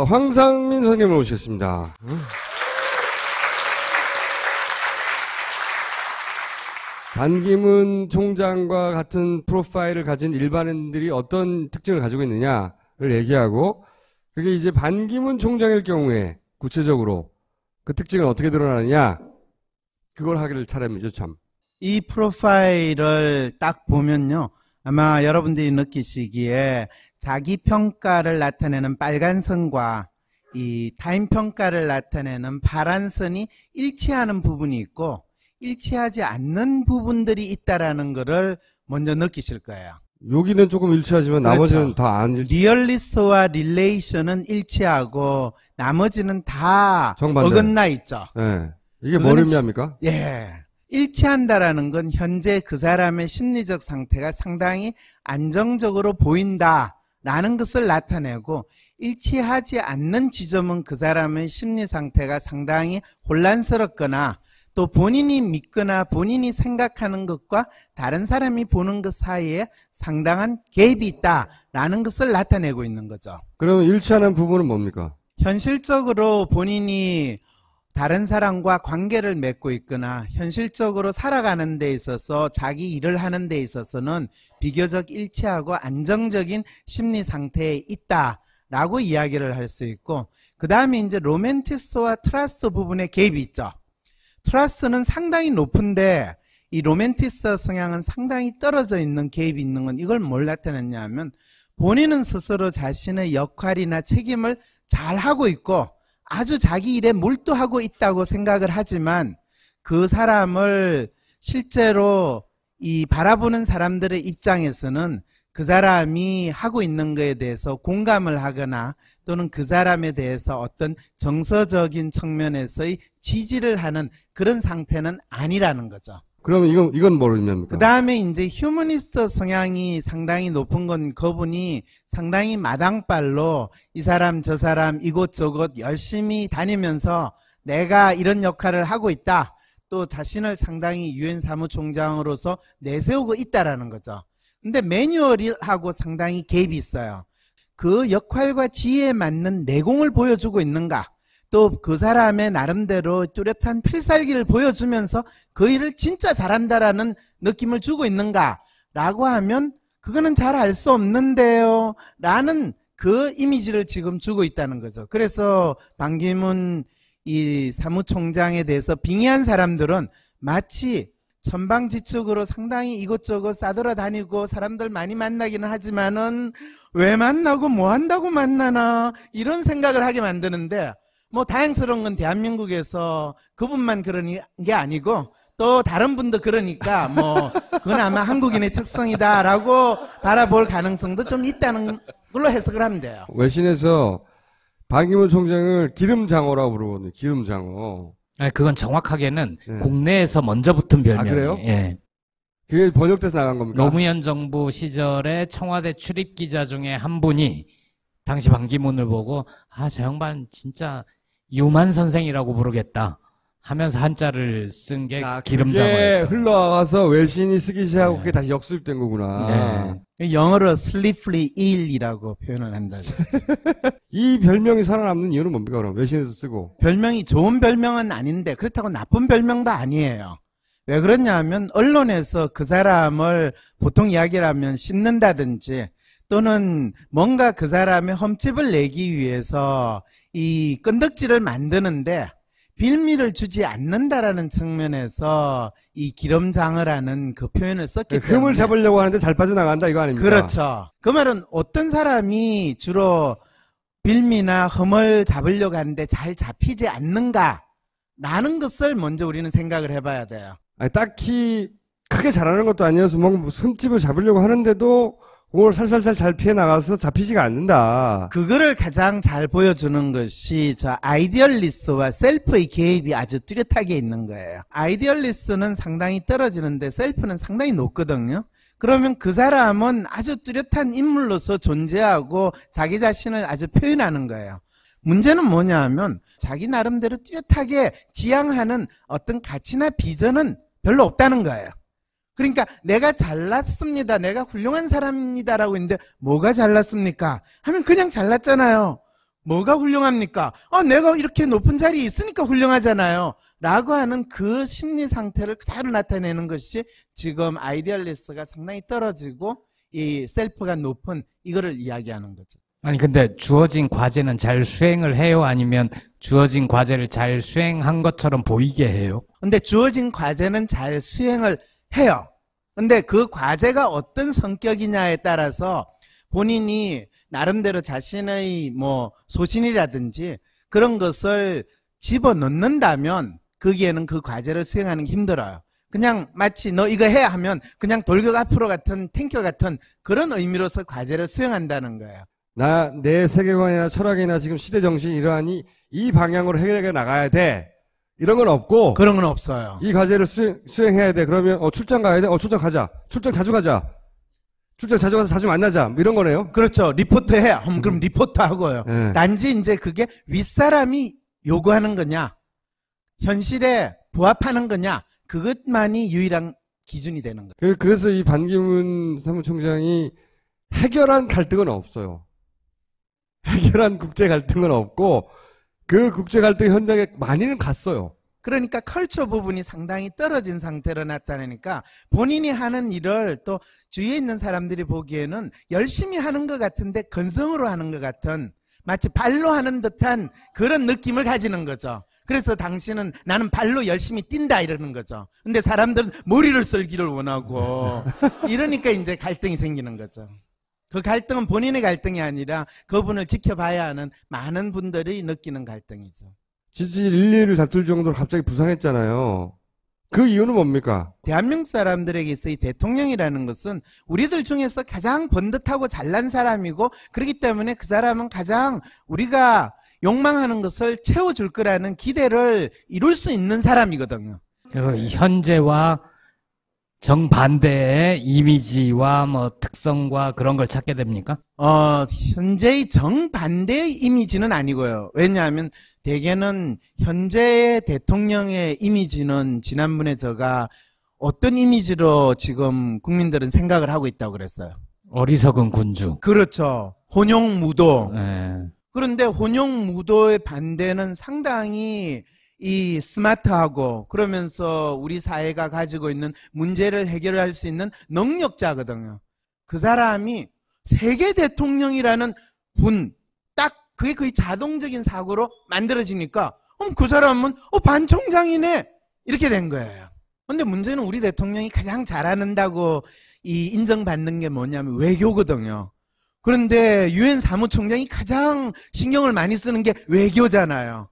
황상민 선생님을 모셨습니다. 반기문 총장과 같은 프로파일을 가진 일반인들이 어떤 특징을 가지고 있느냐를 얘기하고, 그게 이제 반기문 총장일 경우에 구체적으로 그 특징은 어떻게 드러나느냐, 그걸 하기를 차례이죠, 참. 이 프로파일을 딱 보면요, 아마 여러분들이 느끼시기에 자기 평가를 나타내는 빨간 선과 이 타인 평가를 나타내는 파란 선이 일치하는 부분이 있고 일치하지 않는 부분들이 있다라는 것을 먼저 느끼실 거예요. 여기는 조금 일치하지만 그렇죠. 나머지는 다 안 일치. 리얼리스트와 릴레이션은 일치하고 나머지는 다 정반대. 어긋나 있죠. 네. 이게 뭘 의미합니까? 예. 일치한다라는 건 현재 그 사람의 심리적 상태가 상당히 안정적으로 보인다라는 것을 나타내고, 일치하지 않는 지점은 그 사람의 심리 상태가 상당히 혼란스럽거나 또 본인이 믿거나 본인이 생각하는 것과 다른 사람이 보는 것 사이에 상당한 갭이 있다라는 것을 나타내고 있는 거죠. 그러면 일치하는 부분은 뭡니까? 현실적으로 본인이 다른 사람과 관계를 맺고 있거나 현실적으로 살아가는 데 있어서 자기 일을 하는 데 있어서는 비교적 일치하고 안정적인 심리 상태에 있다라고 이야기를 할 수 있고, 그 다음에 이제 로맨티스트와 트러스트 부분에 갭이 있죠. 트러스트는 상당히 높은데 이 로맨티스트 성향은 상당히 떨어져 있는 갭이 있는 건 이걸 뭘 나타냈냐 하면, 본인은 스스로 자신의 역할이나 책임을 잘 하고 있고 아주 자기 일에 몰두하고 있다고 생각을 하지만, 그 사람을 실제로 이 바라보는 사람들의 입장에서는 그 사람이 하고 있는 것에 대해서 공감을 하거나 또는 그 사람에 대해서 어떤 정서적인 측면에서의 지지를 하는 그런 상태는 아니라는 거죠. 그러면 이건 뭘 의미합니까? 그 다음에 이제 휴머니스트 성향이 상당히 높은 건 그분이 상당히 마당발로 이 사람 저 사람 이곳저곳 열심히 다니면서 내가 이런 역할을 하고 있다, 또 자신을 상당히 유엔 사무총장으로서 내세우고 있다라는 거죠. 근데 매뉴얼하고 상당히 갭이 있어요. 그 역할과 지혜에 맞는 내공을 보여주고 있는가, 또 그 사람의 나름대로 뚜렷한 필살기를 보여주면서 그 일을 진짜 잘한다라는 느낌을 주고 있는가 라고 하면 그거는 잘 알 수 없는데요 라는 그 이미지를 지금 주고 있다는 거죠. 그래서 반기문 이 사무총장에 대해서 빙의한 사람들은 마치 천방지축으로 상당히 이곳저곳 싸돌아다니고 사람들 많이 만나기는 하지만은 왜 만나고 뭐 한다고 만나나 이런 생각을 하게 만드는데, 뭐 다행스러운 건 대한민국에서 그분만 그런 게 아니고 또 다른 분도 그러니까 뭐 그건 아마 한국인의 특성이다라고 바라볼 가능성도 좀 있다는 걸로 해석을 하면 돼요. 외신에서 반기문 총장을 기름장어라고 부르거든요. 기름장어. 아니, 그건 정확하게는 네. 국내에서 먼저 붙은 별명이에요. 아, 그래요? 예. 그게 번역돼서 나간 겁니까? 노무현 정부 시절에 청와대 출입 기자 중에 한 분이 당시 반기문을 보고 저 양반 진짜 유만 선생이라고 부르겠다 하면서 한자를 쓴 게 기름장어예요. 그게 흘러와서 외신이 쓰기 시작하고 네. 그게 다시 역수입된 거구나. 네. 영어로 slippery eel이라고 표현을 한다죠. 이 별명이 살아남는 이유는 뭡니까? 그럼 외신에서 쓰고. 별명이 좋은 별명은 아닌데 그렇다고 나쁜 별명도 아니에요. 왜 그러냐 하면 언론에서 그 사람을 보통 이야기를 하면 씹는다든지 또는 뭔가 그 사람의 험집을 내기 위해서 이 끈덕지를 만드는데 빌미를 주지 않는다라는 측면에서 이 기름장어라는 그 표현을 썼기 때문에 흠을 잡으려고 하는데 잘 빠져나간다 이거 아닙니까? 그렇죠. 그 말은 어떤 사람이 주로 빌미나 흠을 잡으려고 하는데 잘 잡히지 않는가 라는 것을 먼저 우리는 생각을 해봐야 돼요. 아니, 딱히 크게 잘하는 것도 아니어서 뭔가 흠집을 잡으려고 하는데도 그걸 살살살 잘 피해 나가서 잡히지가 않는다. 그거를 가장 잘 보여주는 것이 저 아이디얼리스트와 셀프의 갭이 아주 뚜렷하게 있는 거예요. 아이디얼리스트는 상당히 떨어지는데 셀프는 상당히 높거든요. 그러면 그 사람은 아주 뚜렷한 인물로서 존재하고 자기 자신을 아주 표현하는 거예요. 문제는 뭐냐 하면 자기 나름대로 뚜렷하게 지향하는 어떤 가치나 비전은 별로 없다는 거예요. 그러니까 내가 잘났습니다. 내가 훌륭한 사람입니다라고 했는데 뭐가 잘났습니까? 하면 그냥 잘났잖아요. 뭐가 훌륭합니까? 내가 이렇게 높은 자리에 있으니까 훌륭하잖아요. 라고 하는 그 심리 상태를 그대로 나타내는 것이 지금 아이디얼리스트가 상당히 떨어지고 이 셀프가 높은 이거를 이야기하는 거죠. 아니, 근데 주어진 과제는 잘 수행을 해요? 아니면 주어진 과제를 잘 수행한 것처럼 보이게 해요? 근데 주어진 과제는 잘 수행을 해요. 근데 그 과제가 어떤 성격이냐에 따라서 본인이 나름대로 자신의 뭐 소신이라든지 그런 것을 집어넣는다면 거기에는 그 과제를 수행하는 게 힘들어요. 그냥 마치 너 이거 해야 하면 그냥 돌격 앞으로 같은 탱ker 같은 그런 의미로서 과제를 수행한다는 거예요. 내 세계관이나 철학이나 지금 시대 정신이 이러하니 이 방향으로 해결해 나가야 돼. 이런 건 없고 그런 건 없어요. 이 과제를 수행해야 돼. 그러면 출장 가야 돼. 출장 가자. 출장 자주 가자. 출장 자주 가서 자주 만나자. 뭐 이런 거네요. 그렇죠. 리포트 해. 그럼 리포트 하고요. 네. 단지 이제 그게 윗사람이 요구하는 거냐, 현실에 부합하는 거냐, 그것만이 유일한 기준이 되는 거예요. 그래서 이 반기문 사무총장이 해결한 갈등은 없어요. 해결한 국제 갈등은 없고 그 국제 갈등 현장에 많이는 갔어요. 그러니까 컬처 부분이 상당히 떨어진 상태로 나타나니까 본인이 하는 일을 또 주위에 있는 사람들이 보기에는 열심히 하는 것 같은데 건성으로 하는 것 같은 마치 발로 하는 듯한 그런 느낌을 가지는 거죠. 그래서 당신은 나는 발로 열심히 뛴다 이러는 거죠. 근데 사람들은 머리를 쓸기를 원하고 이러니까 이제 갈등이 생기는 거죠. 그 갈등은 본인의 갈등이 아니라 그분을 지켜봐야 하는 많은 분들이 느끼는 갈등이죠. 지지율 1, 2를 다툴 정도로 갑자기 부상했잖아요. 그 이유는 뭡니까? 대한민국 사람들에게 있어 이 대통령이라는 것은 우리들 중에서 가장 번듯하고 잘난 사람이고 그렇기 때문에 그 사람은 가장 우리가 욕망하는 것을 채워줄 거라는 기대를 이룰 수 있는 사람이거든요. 그 현재와 정반대의 이미지와 뭐 특성과 그런 걸 찾게 됩니까? 현재의 정반대의 이미지는 아니고요. 왜냐하면 대개는 현재의 대통령의 이미지는 지난번에 제가 어떤 이미지로 지금 국민들은 생각을 하고 있다고 그랬어요. 어리석은 군주. 그렇죠. 혼용무도. 예. 그런데 혼용무도의 반대는 상당히 이 스마트하고 그러면서 우리 사회가 가지고 있는 문제를 해결할 수 있는 능력자거든요. 그 사람이 세계 대통령이라는 딱 그게 거의 자동적인 사고로 만들어지니까 그 사람은 반 총장이네 이렇게 된 거예요. 근데 문제는 우리 대통령이 가장 잘한다고 이 인정받는 게 뭐냐면 외교거든요. 그런데 유엔 사무총장이 가장 신경을 많이 쓰는 게 외교잖아요.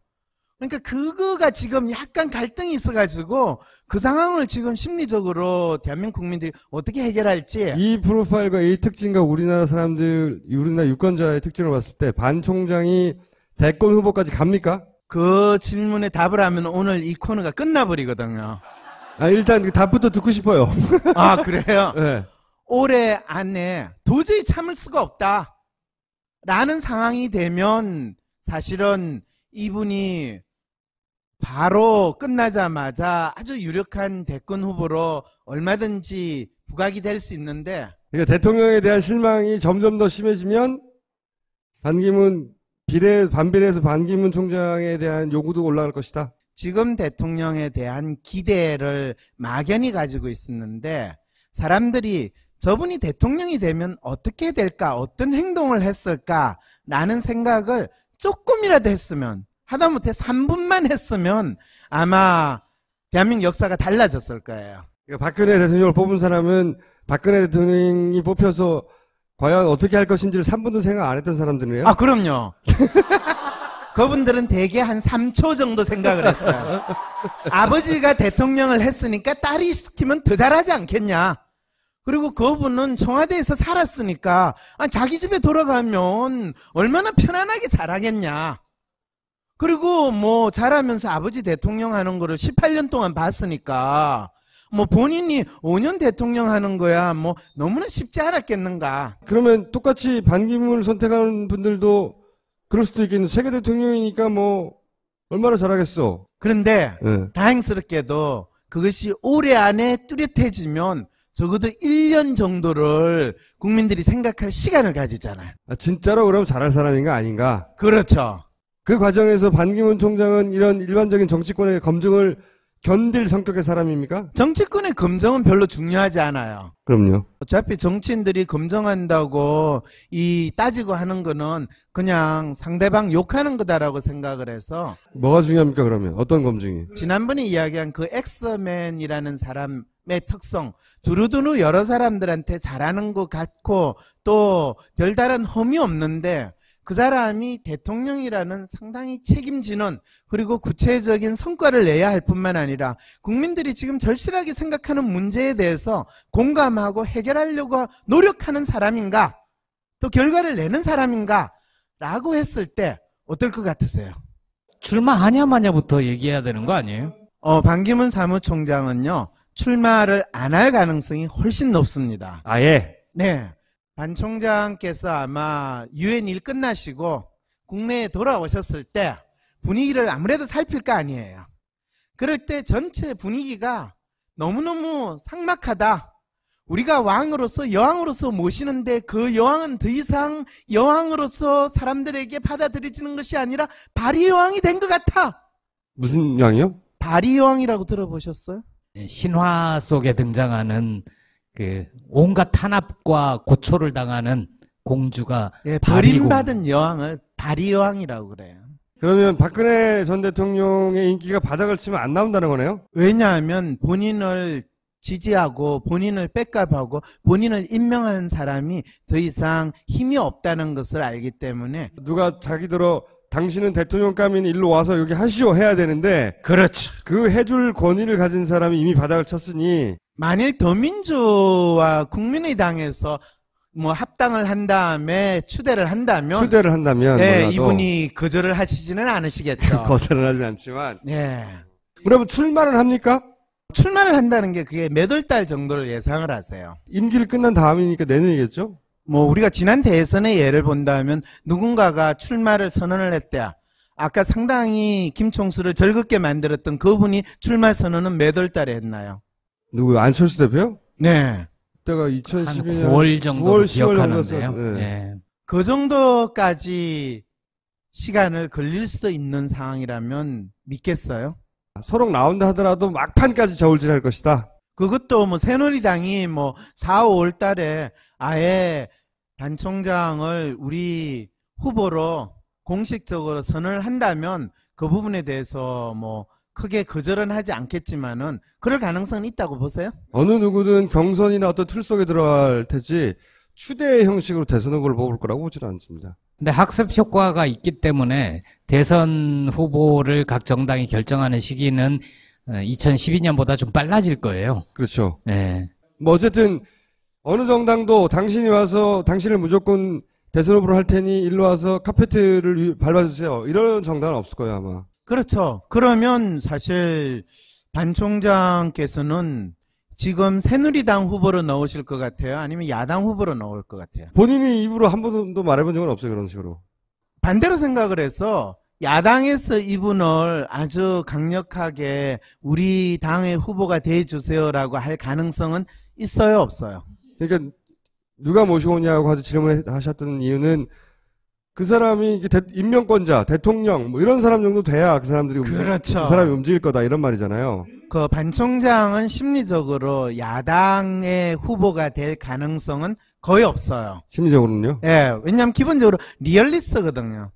그러니까 그거가 지금 약간 갈등이 있어가지고 그 상황을 지금 심리적으로 대한민국 국민들이 어떻게 해결할지. 이 프로파일과 이 특징과 우리나라 사람들, 우리나라 유권자의 특징을 봤을 때 반 총장이 대권 후보까지 갑니까? 그 질문에 답을 하면 오늘 이 코너가 끝나버리거든요. 일단 그 답부터 듣고 싶어요. 아, 그래요? 네. 올해 안에 도저히 참을 수가 없다 라는 상황이 되면 사실은 이분이 바로 끝나자마자 아주 유력한 대권 후보로 얼마든지 부각이 될 수 있는데, 그러니까 대통령에 대한 실망이 점점 더 심해지면 반비례해서 반기문 총장에 대한 요구도 올라갈 것이다. 지금 대통령에 대한 기대를 막연히 가지고 있었는데 사람들이 저분이 대통령이 되면 어떻게 될까, 어떤 행동을 했을까라는 생각을 조금이라도 했으면, 하다못해 3분만 했으면 아마 대한민국 역사가 달라졌을 거예요. 그러니까 박근혜 대통령을 뽑은 사람은 박근혜 대통령이 뽑혀서 과연 어떻게 할 것인지를 3분도 생각 안 했던 사람들이에요? 아, 그럼요. 그분들은 대개 한 3초 정도 생각을 했어요. 아버지가 대통령을 했으니까 딸이 시키면 더 잘하지 않겠냐. 그리고 그분은 청와대에서 살았으니까 자기 집에 돌아가면 얼마나 편안하게 잘하겠냐. 그리고 뭐 잘하면서 아버지 대통령 하는 거를 18년 동안 봤으니까 뭐 본인이 5년 대통령 하는 거야 뭐 너무나 쉽지 않았겠는가. 그러면 똑같이 반기문을 선택하는 분들도 그럴 수도 있겠는데 세계 대통령이니까 뭐 얼마나 잘하겠어. 그런데 네. 다행스럽게도 그것이 올해 안에 뚜렷해지면 적어도 1년 정도를 국민들이 생각할 시간을 가지잖아요. 아, 진짜로 그럼 잘할 사람인가 아닌가? 그렇죠. 그 과정에서 반기문 총장은 이런 일반적인 정치권의 검증을 견딜 성격의 사람입니까? 정치권의 검증은 별로 중요하지 않아요. 그럼요. 어차피 정치인들이 검증한다고 따지고 하는 거는 그냥 상대방 욕하는 거다라고 생각을 해서 뭐가 중요합니까, 그러면? 어떤 검증이? 지난번에 이야기한 그 엑스맨이라는 사람의 특성, 두루두루 여러 사람들한테 잘하는 것 같고 또 별다른 험이 없는데 그 사람이 대통령이라는 상당히 책임지는 그리고 구체적인 성과를 내야 할 뿐만 아니라 국민들이 지금 절실하게 생각하는 문제에 대해서 공감하고 해결하려고 노력하는 사람인가 또 결과를 내는 사람인가 라고 했을 때 어떨 것 같으세요? 출마하냐 마냐부터 얘기해야 되는 거 아니에요? 반기문 사무총장은요 출마를 안 할 가능성이 훨씬 높습니다. 아예. 네. 반 총장께서 아마 유엔 일 끝나시고 국내에 돌아오셨을 때 분위기를 아무래도 살필 거 아니에요. 그럴 때 전체 분위기가 너무너무 삭막하다. 우리가 왕으로서 여왕으로서 모시는데 그 여왕은 더 이상 여왕으로서 사람들에게 받아들여지는 것이 아니라 바리 여왕이 된 것 같아. 무슨 양이요? 바리 여왕이라고 들어보셨어요? 신화 속에 등장하는 그 온갖 탄압과 고초를 당하는 공주가 네, 바리공. 버림받은 여왕을 바리 여왕이라고 그래요. 그러면 박근혜 전 대통령의 인기가 바닥을 치면 안 나온다는 거네요? 왜냐하면 본인을 지지하고 본인을 백업하고 본인을 임명하는 사람이 더 이상 힘이 없다는 것을 알기 때문에. 누가 자기들어 당신은 대통령감인 일로 와서 여기 하시오 해야 되는데 그렇죠. 그 해줄 권위를 가진 사람이 이미 바닥을 쳤으니 만일 더민주와 국민의당에서 뭐 합당을 한 다음에 추대를 한다면 네, 몰라도 이분이 거절을 하시지는 않으시겠죠. 거절은 하지 않지만 네. 그러면 출마를 합니까? 출마를 한다는 게 그게 몇 월 달 정도를 예상을 하세요. 임기를 끝난 다음이니까 내년이겠죠? 뭐 우리가 지난 대선의 예를 본다면 누군가가 출마를 선언을 했대요. 아까 상당히 김총수를 즐겁게 만들었던 그분이 출마 선언은 몇 월 달에 했나요? 누구요? 안철수 대표요? 네. 그때가 한 2012년 9월 정도 9월, 10월 기억하는데요. 정도였어요. 네. 예. 그 정도까지 시간을 걸릴 수도 있는 상황이라면 믿겠어요? 서로 나온다 하더라도 막판까지 저울질할 것이다. 그것도 뭐 새누리당이 뭐 4, 5월 달에 아예 반 총장을 우리 후보로 공식적으로 선언을 한다면 그 부분에 대해서 뭐 크게 거절은 하지 않겠지만은 그럴 가능성은 있다고 보세요? 어느 누구든 경선이나 어떤 틀 속에 들어갈 테지 추대 형식으로 대선 후보를 뽑을 거라고 보지는 않습니다. 근데 학습 효과가 있기 때문에 대선 후보를 각 정당이 결정하는 시기는 2012년보다 좀 빨라질 거예요. 그렇죠. 예. 뭐 어쨌든 어느 정당도 당신이 와서 당신을 무조건 대선 후보로 할 테니 일로 와서 카페트를 밟아주세요. 이런 정당은 없을 거예요 아마. 그렇죠. 그러면 사실 반 총장께서는 지금 새누리당 후보로 넣으실 것 같아요? 아니면 야당 후보로 넣을 것 같아요? 본인이 입으로 한 번도 말해본 적은 없어요 그런 식으로. 반대로 생각을 해서 야당에서 이분을 아주 강력하게 우리 당의 후보가 돼주세요라고 할 가능성은 있어요, 없어요? 그러니까 누가 모셔오냐고 아주 질문하셨던 이유는 그 사람이 임명권자, 대통령 뭐 이런 사람 정도 돼야 그 사람들이 그렇죠. 그 사람이 움직일 거다 이런 말이잖아요. 그 반 총장은 심리적으로 야당의 후보가 될 가능성은 거의 없어요. 심리적으로는요. 예, 왜냐하면 기본적으로 리얼리스트거든요.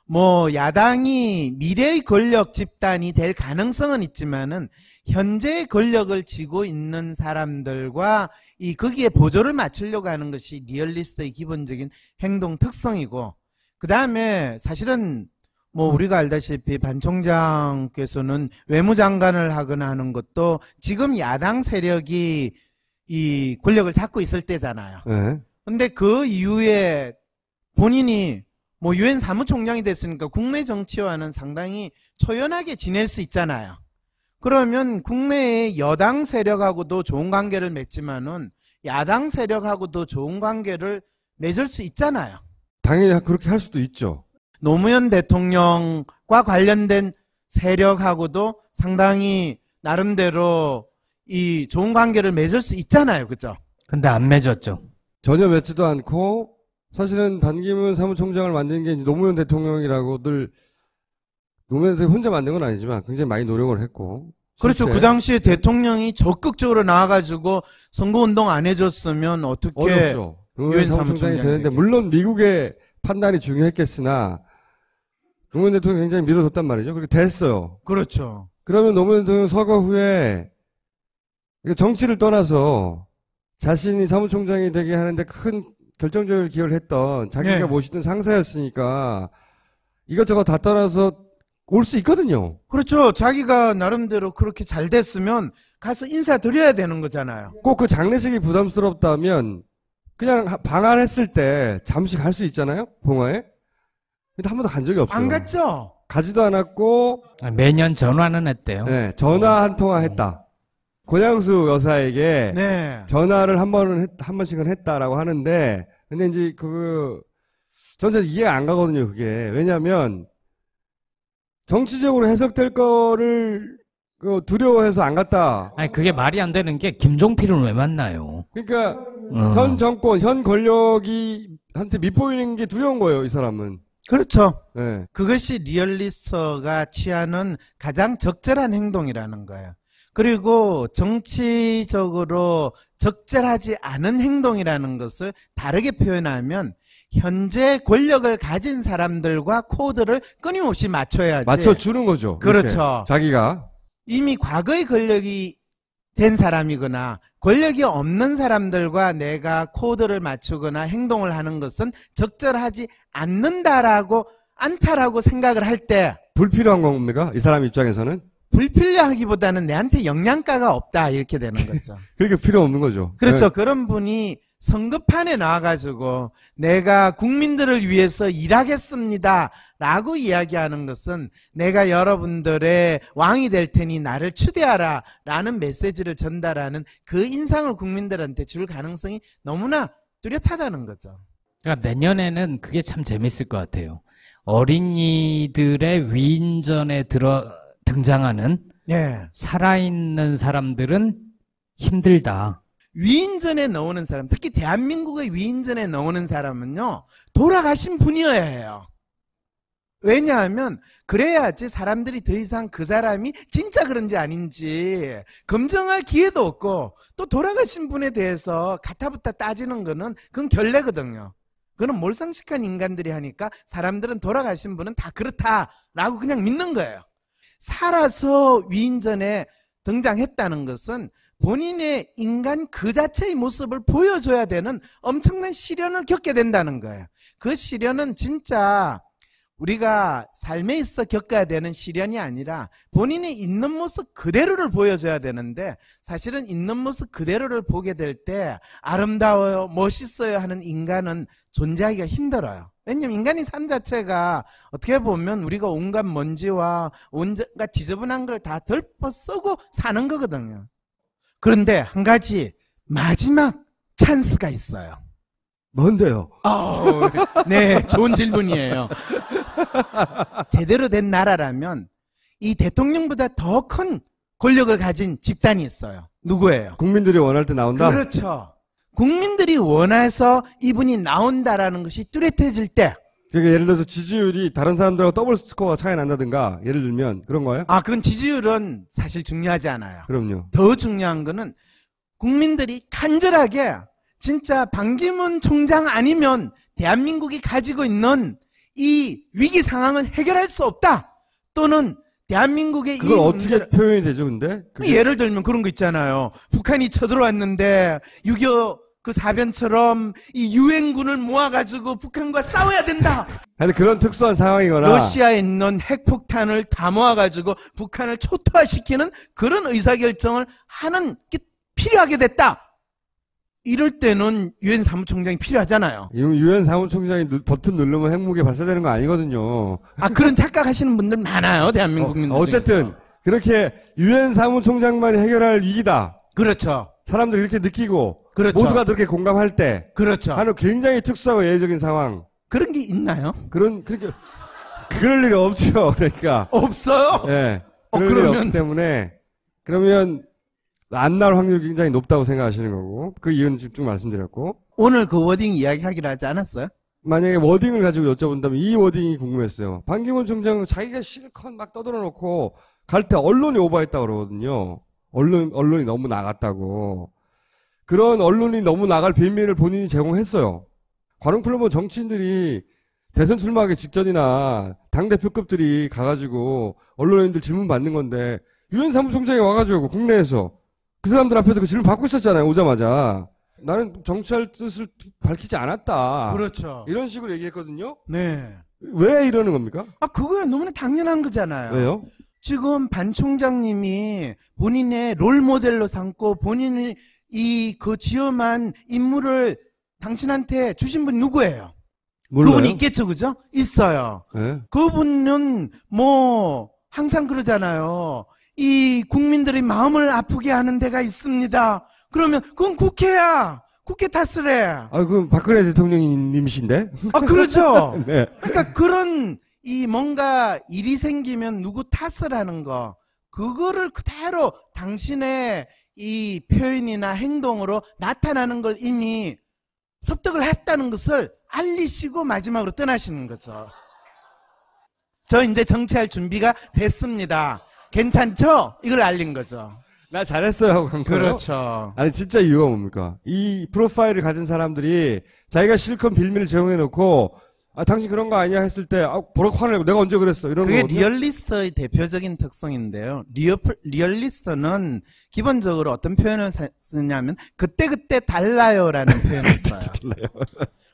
뭐 야당이 미래의 권력 집단이 될 가능성은 있지만은 현재의 권력을 쥐고 있는 사람들과 거기에 보조를 맞추려고 하는 것이 리얼리스트의 기본적인 행동 특성이고, 그 다음에 사실은 뭐 우리가 알다시피 반 총장께서는 외무장관을 하거나 하는 것도 지금 야당 세력이 이 권력을 잡고 있을 때잖아요. 네. 근데 그 이후에 본인이 뭐 유엔 사무총장이 됐으니까 국내 정치와는 상당히 초연하게 지낼 수 있잖아요. 그러면 국내의 여당 세력하고도 좋은 관계를 맺지만은 야당 세력하고도 좋은 관계를 맺을 수 있잖아요. 당연히 그렇게 할 수도 있죠. 노무현 대통령과 관련된 세력하고도 상당히 나름대로 이 좋은 관계를 맺을 수 있잖아요. 그죠? 근데 안 맺었죠. 전혀 맺지도 않고 사실은 반기문 사무총장을 만든 게 이제 노무현 대통령이라고 늘 노무현 대통령이 혼자 만든 건 아니지만 굉장히 많이 노력을 했고 그렇죠. 실제 그 당시에 대통령이 적극적으로 나와가지고 선거운동 안 해줬으면 어떻게 어렵죠. 노무현 유엔 사무총장이 사무총장이 되는데 되겠어요. 물론 미국의 판단이 중요했겠으나 노무현 대통령이 굉장히 밀어줬단 말이죠. 그렇게 됐어요. 그렇죠. 그러면 노무현 대통령 서거 후에 정치를 떠나서 자신이 사무총장이 되게 하는데 큰 결정적인 기여를 했던 자기가 네. 모시던 상사였으니까 이것저것 다 떠나서 올 수 있거든요. 그렇죠. 자기가 나름대로 그렇게 잘 됐으면 가서 인사드려야 되는 거잖아요. 꼭 그 장례식이 부담스럽다면 그냥 방한했을 때 잠시 갈 수 있잖아요. 봉화에. 근데 한 번도 간 적이 없어요. 안 갔죠? 가지도 않았고 매년 전화는 했대요. 네, 전화 한 통화 했다. 고양수 여사에게 네. 전화를 한 번씩은 했다라고 하는데, 근데 이제 전 잘 이해가 안 가거든요, 그게. 왜냐면, 정치적으로 해석될 거를 두려워해서 안 갔다. 아니, 그게 말이 안 되는 게 김종필은 왜 만나요? 그러니까, 어. 현 정권, 현 권력한테 밑보이는 게 두려운 거예요, 이 사람은. 그렇죠. 네. 그것이 리얼리스트가 취하는 가장 적절한 행동이라는 거예요. 그리고 정치적으로 적절하지 않은 행동이라는 것을 다르게 표현하면 현재 권력을 가진 사람들과 코드를 끊임없이 맞춰야지. 맞춰주는 거죠. 그렇죠. 이렇게. 자기가. 이미 과거의 권력이 된 사람이거나 권력이 없는 사람들과 내가 코드를 맞추거나 행동을 하는 것은 적절하지 않다라고 생각을 할 때 불필요한 겁니까? 이 사람 입장에서는? 불필요하기보다는 내한테 영양가가 없다 이렇게 되는 거죠. 그렇게 필요 없는 거죠. 그렇죠. 네. 그런 분이 선거판에 나와가지고 내가 국민들을 위해서 일하겠습니다 라고 이야기하는 것은 내가 여러분들의 왕이 될 테니 나를 추대하라 라는 메시지를 전달하는 그 인상을 국민들한테 줄 가능성이 너무나 뚜렷하다는 거죠. 그러니까 내년에는 그게 참 재밌을 것 같아요. 어린이들의 위인전에 등장하는 네. 살아있는 사람들은 힘들다. 위인전에 나오는 사람, 특히 대한민국의 위인전에 나오는 사람은요, 돌아가신 분이어야 해요. 왜냐하면 그래야지 사람들이 더 이상 그 사람이 진짜 그런지 아닌지 검증할 기회도 없고, 또 돌아가신 분에 대해서 가타부타 따지는 거는 그건 결례거든요. 그건 몰상식한 인간들이 하니까 사람들은 돌아가신 분은 다 그렇다라고 그냥 믿는 거예요. 살아서 위인전에 등장했다는 것은 본인의 인간 그 자체의 모습을 보여줘야 되는 엄청난 시련을 겪게 된다는 거예요. 그 시련은 진짜 우리가 삶에 있어 겪어야 되는 시련이 아니라 본인이 있는 모습 그대로를 보여줘야 되는데, 사실은 있는 모습 그대로를 보게 될 때 아름다워요, 멋있어요 하는 인간은 존재하기가 힘들어요. 왜냐면 인간의 삶 자체가 어떻게 보면 우리가 온갖 먼지와 온갖 지저분한 걸 다 덜퍼 쓰고 사는 거거든요. 그런데 한 가지 마지막 찬스가 있어요. 뭔데요? 네, 좋은 질문이에요. 제대로 된 나라라면 이 대통령보다 더 큰 권력을 가진 집단이 있어요. 누구예요? 국민들이 원할 때 나온다? 그렇죠. 국민들이 원해서 이분이 나온다라는 것이 뚜렷해질 때, 그러니까 예를 들어서 지지율이 다른 사람들하고 더블 스코어가 차이 난다든가, 예를 들면 그런 거예요? 그건 지지율은 사실 중요하지 않아요. 그럼요. 더 중요한 거는 국민들이 간절하게 진짜 반기문 총장 아니면 대한민국이 가지고 있는 이 위기 상황을 해결할 수 없다. 또는 대한민국의 이 그걸 어떻게 문제를, 표현이 되죠, 근데? 그게 예를 들면 그런 거 있잖아요. 북한이 쳐들어왔는데 6.25 그 사변처럼 이 유엔군을 모아가지고 북한과 싸워야 된다. 아니, 그런 특수한 상황이거나. 러시아에 있는 핵폭탄을 다 모아가지고 북한을 초토화시키는 그런 의사결정을 하는 게 필요하게 됐다. 이럴 때는 유엔 사무총장이 필요하잖아요. 유엔 사무총장이 버튼 누르면 핵무기 발사되는 거 아니거든요. 그런 착각하시는 분들 많아요. 대한민국 국민들 어쨌든 중에서. 그렇게 유엔 사무총장만이 해결할 위기다. 그렇죠. 사람들이 그렇게 느끼고 그렇죠. 모두가 그렇게 공감할 때 그렇죠. 하는 굉장히 특수하고 예외적인 상황. 그런 게 있나요? 그렇게 그럴 리가 없죠. 그러니까. 없어요. 예. 그럴 일이 그러면- 없기 때문에 그러면 안 나올 확률이 굉장히 높다고 생각하시는 거고, 그 이유는 쭉 말씀드렸고, 오늘 그 워딩 이야기하기로 하지 않았어요? 만약에 워딩을 가지고 여쭤본다면 이 워딩이 궁금했어요. 반기문 총장은 자기가 실컷 막 떠들어 놓고 갈 때 언론이 오버했다고 그러거든요. 언론이 너무 나갔다고. 그런 언론이 너무 나갈 빌미를 본인이 제공했어요. 관훈클럽은 정치인들이 대선 출마하기 직전이나 당대표급들이 가가지고 언론인들 질문 받는 건데, 유엔 사무총장이 와가지고 국내에서 그 사람들 앞에서 그 질문 받고 있었잖아요. 오자마자. 나는 정치할 뜻을 밝히지 않았다. 그렇죠. 이런 식으로 얘기했거든요. 네. 왜 이러는 겁니까? 그거야 너무나 당연한 거잖아요. 왜요? 지금 반 총장님이 본인의 롤 모델로 삼고 본인이 그 지엄한 인물을 당신한테 주신 분이 누구예요? 몰라요. 그분이 있겠죠, 그죠? 있어요. 네. 그분은 뭐 항상 그러잖아요. 이 국민들의 마음을 아프게 하는 데가 있습니다. 그러면 그건 국회야. 국회 탓을 해. 그럼 박근혜 대통령님이신데? 그렇죠. 네. 그러니까 그런 이 뭔가 일이 생기면 누구 탓을 하는 거, 그거를 그대로 당신의 이 표현이나 행동으로 나타나는 걸 이미 섭득을 했다는 것을 알리시고 마지막으로 떠나시는 거죠. 저 이제 정치할 준비가 됐습니다. 괜찮죠? 이걸 알린 거죠. 나 잘했어요 하고 간 거예요? 그렇죠. 아니 진짜 이유가 뭡니까? 이 프로파일을 가진 사람들이 자기가 실컷 빌미를 제공해놓고 당신 그런 거 아니야 했을 때 버럭 화내고 내가 언제 그랬어 이런 그게 거거든요. 리얼리스트의 대표적인 특성인데요. 리얼리스트는 기본적으로 어떤 표현을 쓰냐면 그때그때 달라요라는 표현을 써요.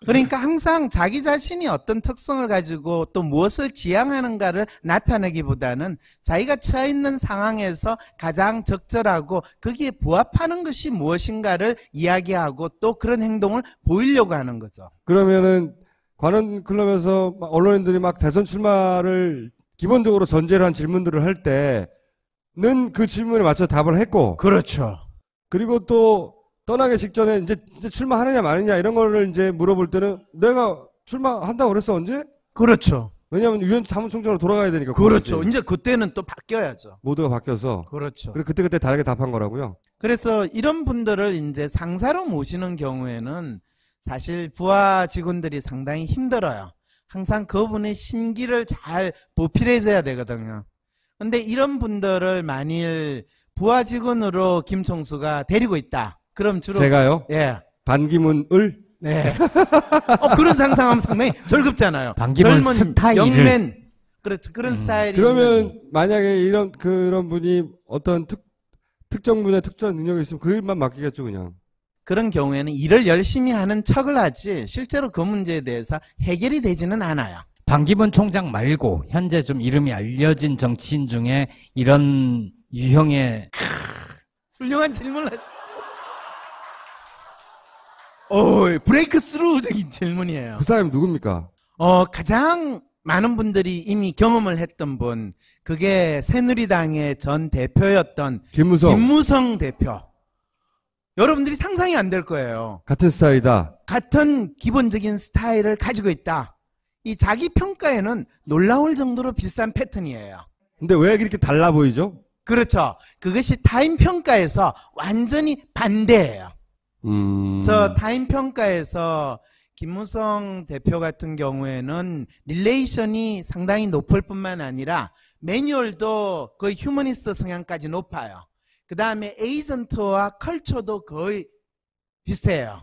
그러니까 항상 자기 자신이 어떤 특성을 가지고 또 무엇을 지향하는가를 나타내기보다는 자기가 처해 있는 상황에서 가장 적절하고 거기에 부합하는 것이 무엇인가를 이야기하고 또 그런 행동을 보이려고 하는 거죠. 그러면은 관훈클럽에서 언론인들이 막 대선 출마를 기본적으로 전제로 한 질문들을 할 때는 그 질문에 맞춰 답을 했고, 그렇죠. 그리고 또 떠나기 직전에 이제 출마하느냐 마느냐 이런 거를 이제 물어볼 때는 내가 출마한다고 그랬어 언제? 그렇죠. 왜냐하면 유엔 사무총장으로 돌아가야 되니까. 그렇죠. 그거지. 이제 그때는 또 바뀌어야죠. 모두가 바뀌어서. 그렇죠. 그리고 그때그때 다르게 답한 거라고요. 그래서 이런 분들을 이제 상사로 모시는 경우에는 사실 부하 직원들이 상당히 힘들어요. 항상 그분의 심기를 잘 보필해줘야 되거든요. 근데 이런 분들을 만일 부하 직원으로 김총수가 데리고 있다. 그럼 주로 제가요? 예. 반기문을? 네. 그런 상상하면 상당히 절급잖아요. 반기문 젊은 스타일을. 영맨. 그렇죠. 그런 스타일이. 그러면 만약에 그런 분이 어떤 특정 분야 특정 능력이 있으면 그 일만 맡기겠죠 그냥. 그런 경우에는 일을 열심히 하는 척을 하지 실제로 그 문제에 대해서 해결이 되지는 않아요. 반기문 총장 말고 현재 좀 이름이 알려진 정치인 중에 이런 유형의 훌륭한 질문을 하셨어요. 브레이크 스루적인 질문이에요. 그 사람이 누굽니까? 가장 많은 분들이 이미 경험을 했던 분, 그게 새누리당의 전 대표였던 김무성 대표. 여러분들이 상상이 안 될 거예요. 같은 스타일이다. 같은 기본적인 스타일을 가지고 있다. 이 자기 평가에는 놀라울 정도로 비슷한 패턴이에요. 근데 왜 이렇게 달라 보이죠? 그렇죠. 그것이 타임 평가에서 완전히 반대예요. 저 타임 평가에서 김무성 대표 같은 경우에는 릴레이션이 상당히 높을 뿐만 아니라 매뉴얼도 거의 휴머니스트 성향까지 높아요. 그 다음에 에이전트와 컬처도 거의 비슷해요.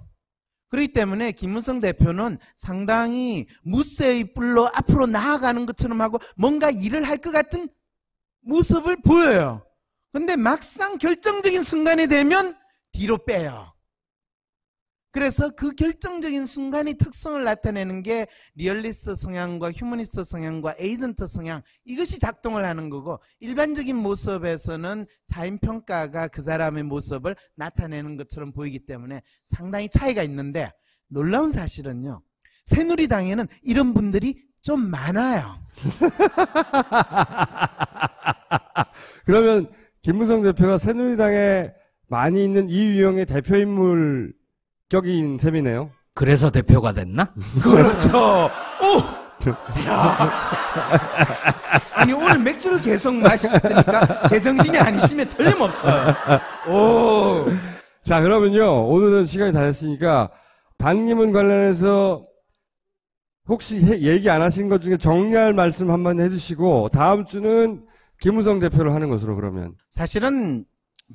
그렇기 때문에 김무성 대표는 상당히 무쇠의 뿔로 앞으로 나아가는 것처럼 하고 뭔가 일을 할 것 같은 모습을 보여요. 근데 막상 결정적인 순간이 되면 뒤로 빼요. 그래서 그 결정적인 순간의 특성을 나타내는 게 리얼리스트 성향과 휴머니스트 성향과 에이전트 성향, 이것이 작동을 하는 거고, 일반적인 모습에서는 타임 평가가 그 사람의 모습을 나타내는 것처럼 보이기 때문에 상당히 차이가 있는데, 놀라운 사실은요, 새누리당에는 이런 분들이 좀 많아요. 그러면 김무성 대표가 새누리당에 많이 있는 이 유형의 대표인물 격인 셈이네요. 그래서 대표가 됐나? 그렇죠. 아니 오늘 맥주를 계속 마시니까 제정신이 아니시면 틀림없어요. 오. 자, 그러면요. 오늘은 시간이 다 됐으니까 반기문 관련해서 혹시 얘기 안 하신 것 중에 정리할 말씀 한번 해주시고 다음 주는 김무성 대표를 하는 것으로 그러면. 사실은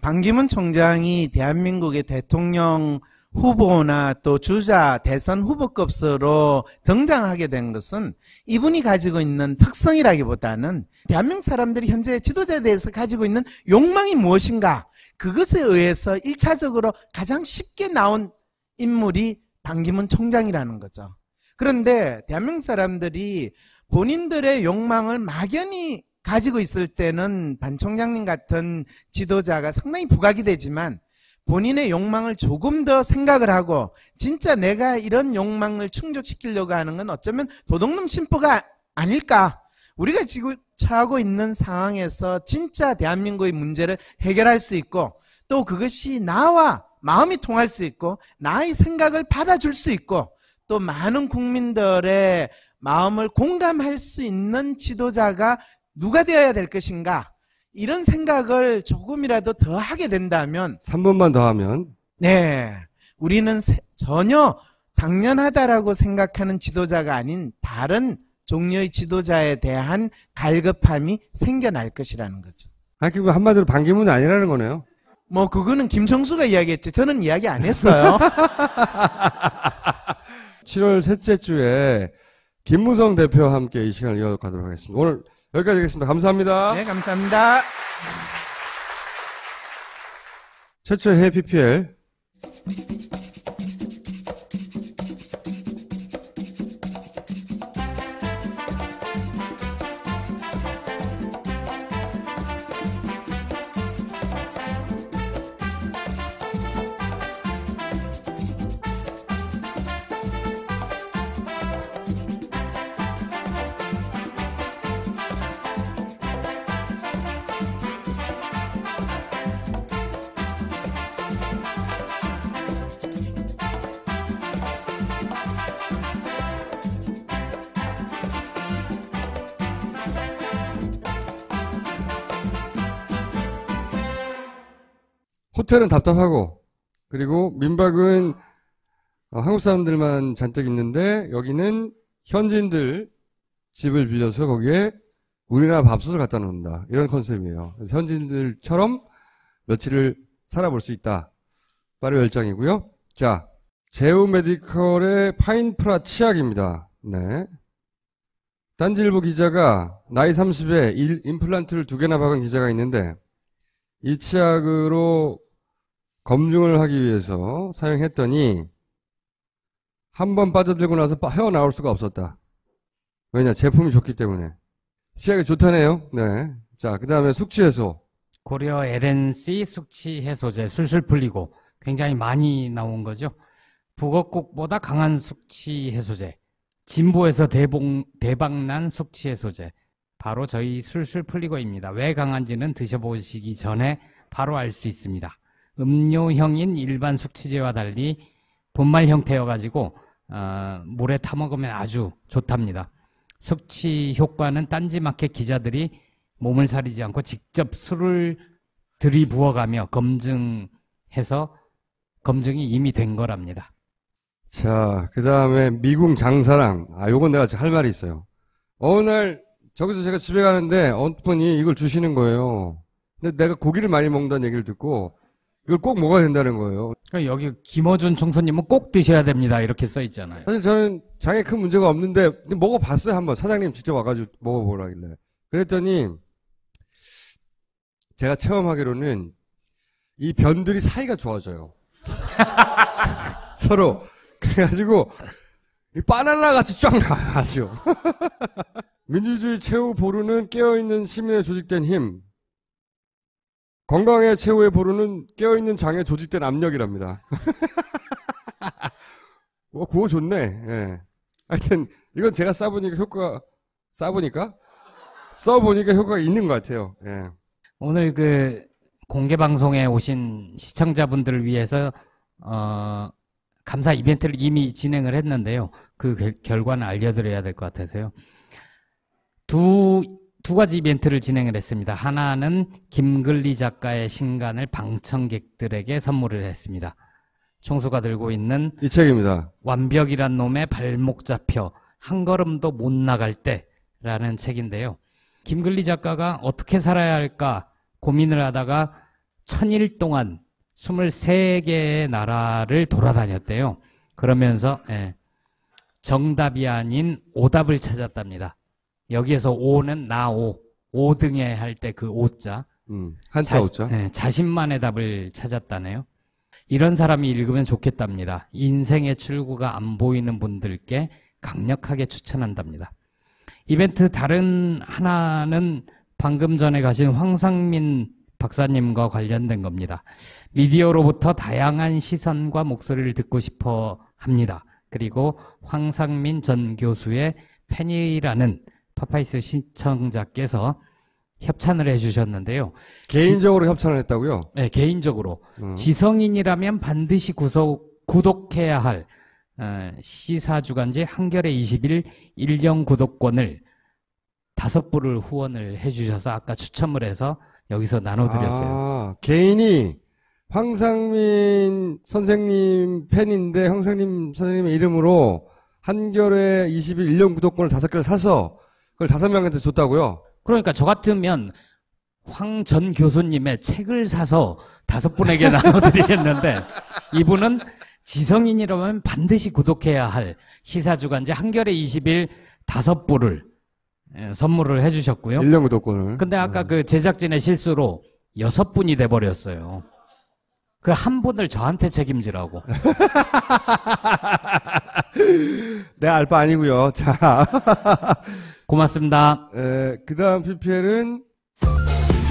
반기문 총장이 대한민국의 대통령 후보나 또 주자 대선 후보급으로 등장하게 된 것은 이분이 가지고 있는 특성이라기보다는 대한민국 사람들이 현재 지도자에 대해서 가지고 있는 욕망이 무엇인가, 그것에 의해서 1차적으로 가장 쉽게 나온 인물이 반기문 총장이라는 거죠. 그런데 대한민국 사람들이 본인들의 욕망을 막연히 가지고 있을 때는 반 총장님 같은 지도자가 상당히 부각이 되지만, 본인의 욕망을 조금 더 생각을 하고 진짜 내가 이런 욕망을 충족시키려고 하는 건 어쩌면 도둑놈 심보가 아닐까. 우리가 지금 처하고 있는 상황에서 진짜 대한민국의 문제를 해결할 수 있고, 또 그것이 나와 마음이 통할 수 있고 나의 생각을 받아줄 수 있고 또 많은 국민들의 마음을 공감할 수 있는 지도자가 누가 되어야 될 것인가, 이런 생각을 조금이라도 더 하게 된다면, 3분만 더 하면. 네, 우리는 전혀 당연하다라고 생각하는 지도자가 아닌 다른 종류의 지도자에 대한 갈급함이 생겨날 것이라는 거죠. 아, 그거 한마디로 반기문이 아니라는 거네요. 뭐 그거는 김성수가 이야기했지 저는 이야기 안 했어요. 7월 셋째 주에 김무성 대표와 함께 이 시간을 이어가도록 하겠습니다. 오늘 여기까지 하겠습니다. 감사합니다. 네, 감사합니다. 최초의 해외 PPL. 호텔은 답답하고, 그리고 민박은 한국 사람들만 잔뜩 있는데 여기는 현지인들 집을 빌려서 거기에 우리나라 밥솥을 갖다 놓는다, 이런 컨셉이에요. 그래서 현지인들처럼 며칠을 살아볼 수 있다. 빠르 열장이고요. 자, 제우 메디컬의 파인프라 치약입니다. 네. 딴지일보 기자가 나이 30에 임플란트를 2개나 박은 기자가 있는데, 이 치약으로 검증을 하기 위해서 사용했더니 한번 빠져들고 나서 헤어나올 수가 없었다. 왜냐? 제품이 좋기 때문에. 치약이 좋다네요. 네. 자, 그 다음에 숙취해소. 고려 LNC 숙취 해소제 술술 풀리고 굉장히 많이 나온 거죠. 북어국보다 강한 숙취 해소제. 진보에서 대박난 숙취 해소제. 바로 저희 술술 풀리고입니다. 왜 강한지는 드셔보시기 전에 바로 알 수 있습니다. 음료형인 일반 숙취제와 달리 분말 형태여가지고 물에 타먹으면 아주 좋답니다. 숙취 효과는 딴지마켓 기자들이 몸을 사리지 않고 직접 술을 들이부어가며 검증해서 검증이 이미 된 거랍니다. 자, 그 다음에 미궁 장사랑. 요건 내가 할 말이 있어요. 어느 날 저기서 제가 집에 가는데 어느 분이 이걸 주시는 거예요. 근데 내가 고기를 많이 먹는다는 얘기를 듣고 이걸 꼭 먹어야 된다는 거예요. 그러니까 여기 김어준 총수님은 꼭 드셔야 됩니다. 이렇게 써 있잖아요. 사실 저는 장에 큰 문제가 없는데 먹어봤어요. 한번 사장님 직접 와가지고 먹어보라길래. 그랬더니 제가 체험하기로는 이 변들이 사이가 좋아져요. 서로. 그래가지고 이 바나나 같이 쫙 나와가지고. 민주주의 최후 보루는 깨어있는 시민의 조직된 힘. 건강의 최후의 보루는 깨어있는 장의 조직된 압력이랍니다. 구호 좋네. 예. 하여튼 이건 제가 써보니까 효과가 있는 것 같아요. 예. 오늘 그 공개 방송에 오신 시청자분들을 위해서 감사 이벤트를 이미 진행을 했는데요. 그 결과는 알려드려야 될 것 같아서요. 두 가지 이벤트를 진행을 했습니다. 하나는 김글리 작가의 신간을 방청객들에게 선물을 했습니다. 총수가 들고 있는 이 책입니다. 완벽이란 놈의 발목 잡혀 한 걸음도 못 나갈 때라는 책인데요. 김글리 작가가 어떻게 살아야 할까 고민을 하다가 1000일 동안 23개의 나라를 돌아다녔대요. 그러면서 정답이 아닌 오답을 찾았답니다. 여기에서 오는 나오, 5등에 할 때 그 오자. 한자 오자. 자신만의 답을 찾았다네요. 이런 사람이 읽으면 좋겠답니다. 인생의 출구가 안 보이는 분들께 강력하게 추천한답니다. 이벤트 다른 하나는 방금 전에 가신 황상민 박사님과 관련된 겁니다. 미디어로부터 다양한 시선과 목소리를 듣고 싶어 합니다. 그리고 황상민 전 교수의 팬이라는 파파이스 신청자께서 협찬을 해주셨는데요. 개인적으로 협찬을 했다고요? 네, 개인적으로. 지성인이라면 반드시 구독해야 할 시사주간지 한겨레 20일 일령 구독권을 5부를 후원을 해주셔서 아까 추첨을 해서 여기서 나눠드렸어요. 아, 개인이 황상민 선생님 팬인데 황상민 선생님의 이름으로 한겨레 20일 일령 구독권을 5개를 사서 그걸 5명한테 줬다고요? 그러니까 저 같으면 황 전 교수님의 책을 사서 5분에게 나눠드리겠는데 이분은 지성인이라면 반드시 구독해야 할 시사주간지 한겨레 20일 5부를 선물을 해주셨고요. 일령 구독권을. 근데 아까 그 제작진의 실수로 6분이 돼버렸어요. 그 한 분을 저한테 책임지라고. 내 알바 아니고요. 자, 고맙습니다. 그 다음 PPL은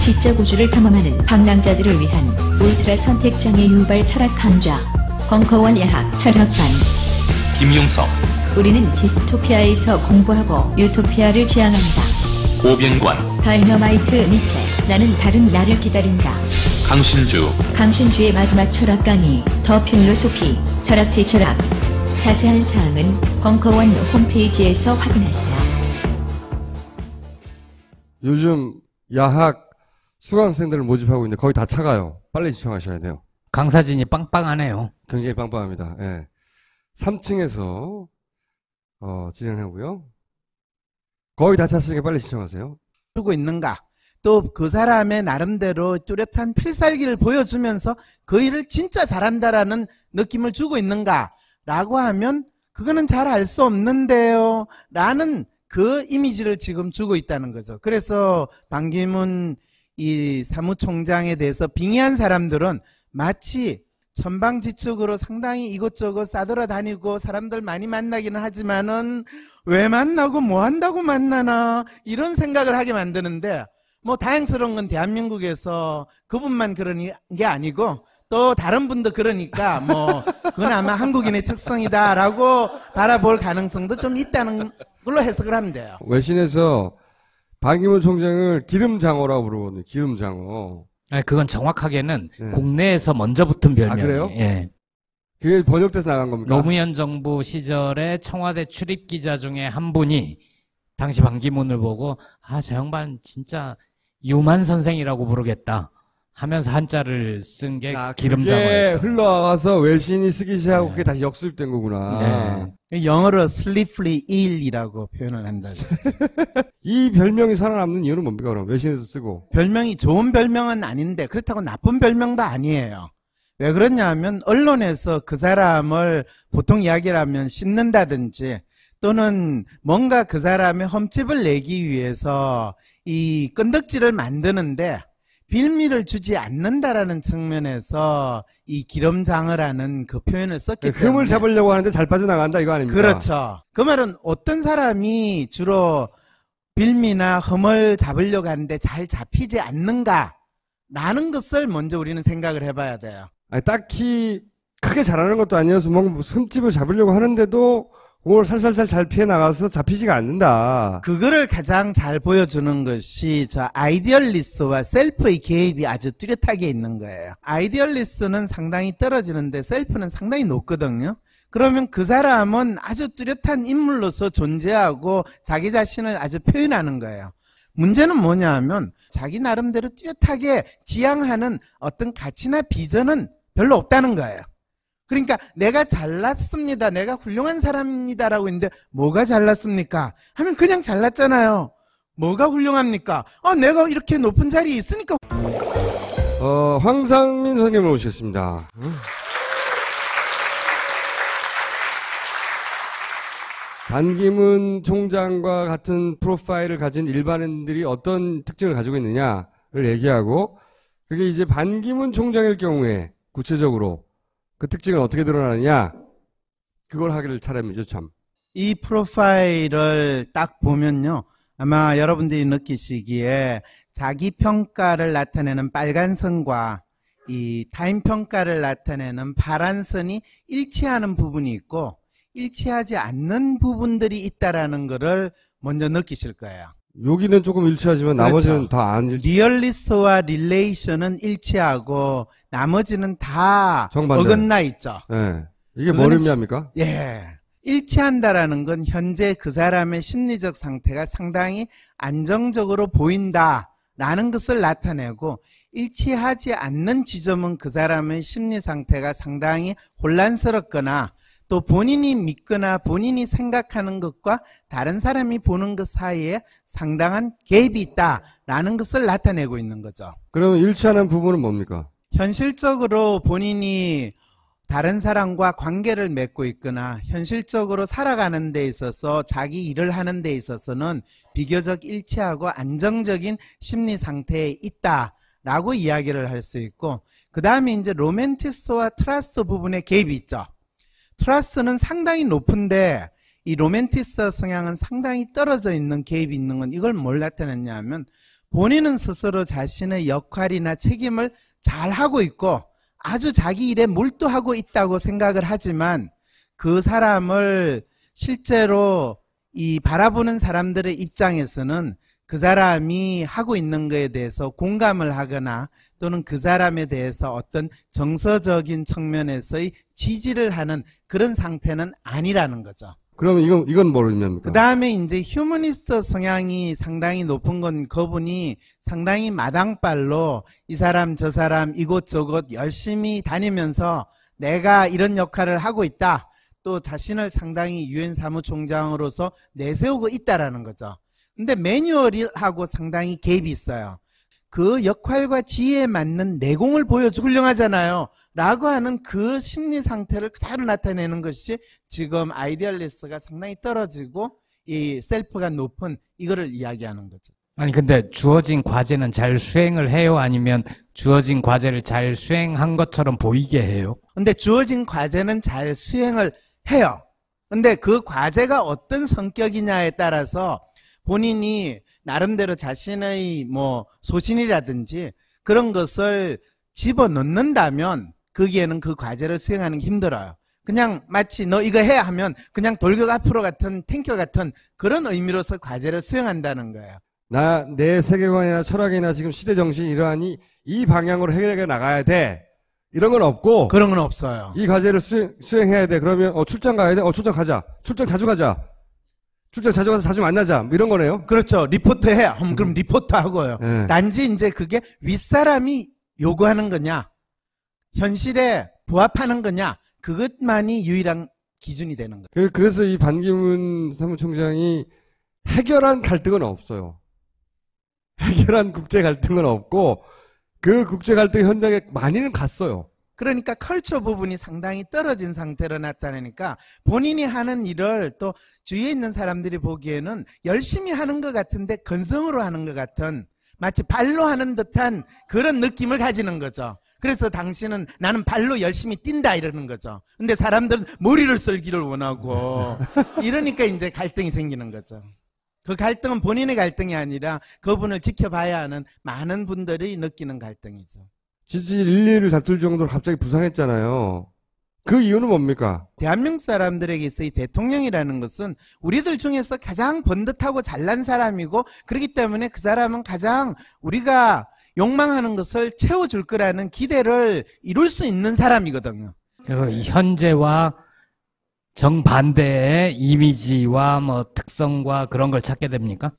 지적 우주를 탐험하는 방랑자들을 위한 울트라 선택장애 유발 철학 강좌 벙커원 예학 철학반. 김용석, 우리는 디스토피아에서 공부하고 유토피아를 지향한다. 오병관, 다이너마이트 니체. 나는 다른 나를 기다린다. 강신주, 강신주의 마지막 철학 강의 더 필로소피 철학 대철학. 자세한 사항은 벙커원 홈페이지에서 확인하세요. 요즘 야학 수강생들을 모집하고 있는데 거의 다 차가요. 빨리 신청하셔야 돼요. 강사진이 빵빵하네요. 굉장히 빵빵합니다. 예. 3층에서 진행하고요. 거의 다 찼으니까 빨리 신청하세요. 주고 있는가? 또 그 사람의 나름대로 뚜렷한 필살기를 보여주면서 그 일을 진짜 잘한다라는 느낌을 주고 있는가? 라고 하면 그거는 잘 알 수 없는데요. 라는 그 이미지를 지금 주고 있다는 거죠. 그래서 반기문 이 사무총장에 대해서 빙의한 사람들은 마치 천방지축으로 상당히 이곳저곳 싸돌아다니고 사람들 많이 만나기는 하지만은 왜 만나고 뭐 한다고 만나나 이런 생각을 하게 만드는데, 뭐 다행스러운 건 대한민국에서 그분만 그런 게 아니고 또 다른 분도 그러니까 뭐 그건 아마 한국인의 특성이다라고 바라볼 가능성도 좀 있다는 걸로 해석을 하면 돼요. 외신에서 반기문 총장을 기름장어라고 부르거든요. 기름장어. 그건 정확하게는 네. 국내에서 먼저 붙은 별명이에요. 그래요? 예. 그게 번역돼서 나간 겁니까? 노무현 정부 시절에 청와대 출입 기자 중에 한 분이 당시 반기문을 보고 저 양반 진짜 유만 선생이라고 부르겠다 하면서 한자를 쓴 게 그게 기름장어예요. 흘러와서 외신이 쓰기 시작하고 네. 그게 다시 역수입된 거구나. 네. 영어로 slippery eel이라고 표현을 한다죠. 이 별명이 살아남는 이유는 뭡니까, 그럼? 외신에서 쓰고. 별명이 좋은 별명은 아닌데 그렇다고 나쁜 별명도 아니에요. 왜 그러냐 하면 언론에서 그 사람을 보통 이야기를 하면 씹는다든지 또는 뭔가 그 사람의 흠집을 내기 위해서 이 끈덕지를 만드는데 빌미를 주지 않는다라는 측면에서 이 기름장어라는 그 표현을 썼기 때문에 흠을 잡으려고 하는데 잘 빠져나간다 이거 아닙니까? 그렇죠. 그 말은 어떤 사람이 주로 빌미나 흠을 잡으려고 하는데 잘 잡히지 않는가 라는 것을 먼저 우리는 생각을 해봐야 돼요. 아니, 딱히 크게 잘하는 것도 아니어서 뭔가 흠집을 잡으려고 하는데도 그걸 살살살 잘 피해 나가서 잡히지가 않는다. 그거를 가장 잘 보여주는 것이 저 아이디얼리스트와 셀프의 개입이 아주 뚜렷하게 있는 거예요. 아이디얼리스트는 상당히 떨어지는데 셀프는 상당히 높거든요. 그러면 그 사람은 아주 뚜렷한 인물로서 존재하고 자기 자신을 아주 표현하는 거예요. 문제는 뭐냐 하면 자기 나름대로 뚜렷하게 지향하는 어떤 가치나 비전은 별로 없다는 거예요. 그러니까 내가 잘났습니다. 내가 훌륭한 사람입니다라고 했는데 뭐가 잘났습니까? 하면 그냥 잘났잖아요. 뭐가 훌륭합니까? 내가 이렇게 높은 자리에 있으니까. 황상민 선생님을 모셨습니다. 반기문 총장과 같은 프로파일을 가진 일반인들이 어떤 특징을 가지고 있느냐를 얘기하고, 그게 이제 반기문 총장일 경우에 구체적으로 그 특징은 어떻게 드러나느냐, 그걸 하기를 차례입니다. 참. 이 프로파일을 딱 보면요, 아마 여러분들이 느끼시기에 자기 평가를 나타내는 빨간 선과 이 타인 평가를 나타내는 파란 선이 일치하는 부분이 있고 일치하지 않는 부분들이 있다라는 것을 먼저 느끼실 거예요. 여기는 조금 일치하지만 그렇죠. 나머지는 다 안 일치. 리얼리스트와 릴레이션은 일치하고 나머지는 다 정반대. 어긋나 있죠. 네. 이게 뭘 그거는 의미합니까? 예. 일치한다라는 건 현재 그 사람의 심리적 상태가 상당히 안정적으로 보인다라는 것을 나타내고, 일치하지 않는 지점은 그 사람의 심리 상태가 상당히 혼란스럽거나 또 본인이 믿거나 본인이 생각하는 것과 다른 사람이 보는 것 사이에 상당한 갭이 있다라는 것을 나타내고 있는 거죠. 그러면 일치하는 부분은 뭡니까? 현실적으로 본인이 다른 사람과 관계를 맺고 있거나 현실적으로 살아가는 데 있어서 자기 일을 하는 데 있어서는 비교적 일치하고 안정적인 심리 상태에 있다라고 이야기를 할 수 있고, 그 다음에 이제 로맨티스트와 트러스트 부분에 갭이 있죠. 트러스트는 상당히 높은데 이 로맨티스트 성향은 상당히 떨어져 있는 갭이 있는 건 이걸 뭘 나타냈냐 하면, 본인은 스스로 자신의 역할이나 책임을 잘 하고 있고 아주 자기 일에 몰두하고 있다고 생각을 하지만, 그 사람을 실제로 이 바라보는 사람들의 입장에서는 그 사람이 하고 있는 것에 대해서 공감을 하거나 또는 그 사람에 대해서 어떤 정서적인 측면에서의 지지를 하는 그런 상태는 아니라는 거죠. 그러면 이건 뭘 의미합니까? 그 다음에 이제 휴머니스트 성향이 상당히 높은 건 그분이 상당히 마당발로 이 사람 저 사람 이곳저곳 열심히 다니면서 내가 이런 역할을 하고 있다, 또 자신을 상당히 유엔 사무총장으로서 내세우고 있다라는 거죠. 근데 매뉴얼하고 상당히 갭이 있어요. 그 역할과 지혜에 맞는 내공을 보여주고 훌륭하잖아요 라고 하는 그 심리 상태를 그대로 나타내는 것이 지금 아이디얼리스트가 상당히 떨어지고 이 셀프가 높은 이거를 이야기하는 거죠. 아니 근데 주어진 과제는 잘 수행을 해요? 아니면 주어진 과제를 잘 수행한 것처럼 보이게 해요? 근데 주어진 과제는 잘 수행을 해요. 근데 그 과제가 어떤 성격이냐에 따라서 본인이 나름대로 자신의 뭐 소신이라든지 그런 것을 집어넣는다면 거기에는 그 과제를 수행하는 게 힘들어요. 그냥 마치 너 이거 해야 하면 그냥 돌격 앞으로 같은 탱ker 같은 그런 의미로서 과제를 수행한다는 거예요. 내 세계관이나 철학이나 지금 시대 정신이 이러하니 이 방향으로 해결해 나가야 돼. 이런 건 없고. 그런 건 없어요. 이 과제를 수행해야 돼. 그러면 출장 가야 돼. 출장 가자. 출장 자주 가자. 출장 자주 가서 자주 만나자. 뭐 이런 거네요. 그렇죠. 리포트 해야. 그럼 리포트 하고요. 네. 단지 이제 그게 윗사람이 요구하는 거냐, 현실에 부합하는 거냐, 그것만이 유일한 기준이 되는 거예요. 그래서 이 반기문 사무총장이 해결한 갈등은 없어요. 해결한 국제 갈등은 없고 그 국제 갈등 현장에 많이는 갔어요. 그러니까 컬처 부분이 상당히 떨어진 상태로 나타나니까 본인이 하는 일을 또 주위에 있는 사람들이 보기에는 열심히 하는 것 같은데 건성으로 하는 것 같은, 마치 발로 하는 듯한 그런 느낌을 가지는 거죠. 그래서 당신은 나는 발로 열심히 뛴다 이러는 거죠. 근데 사람들은 머리를 쓸기를 원하고 이러니까 이제 갈등이 생기는 거죠. 그 갈등은 본인의 갈등이 아니라 그분을 지켜봐야 하는 많은 분들이 느끼는 갈등이죠. 지지 1, 2를 다툴 정도로 갑자기 부상했잖아요. 그 이유는 뭡니까? 대한민국 사람들에게 있어 이 대통령이라는 것은 우리들 중에서 가장 번듯하고 잘난 사람이고 그렇기 때문에 그 사람은 가장 우리가 욕망하는 것을 채워줄 거라는 기대를 이룰 수 있는 사람이거든요. 그 현재와 정반대의 이미지와 뭐 특성과 그런 걸 찾게 됩니까?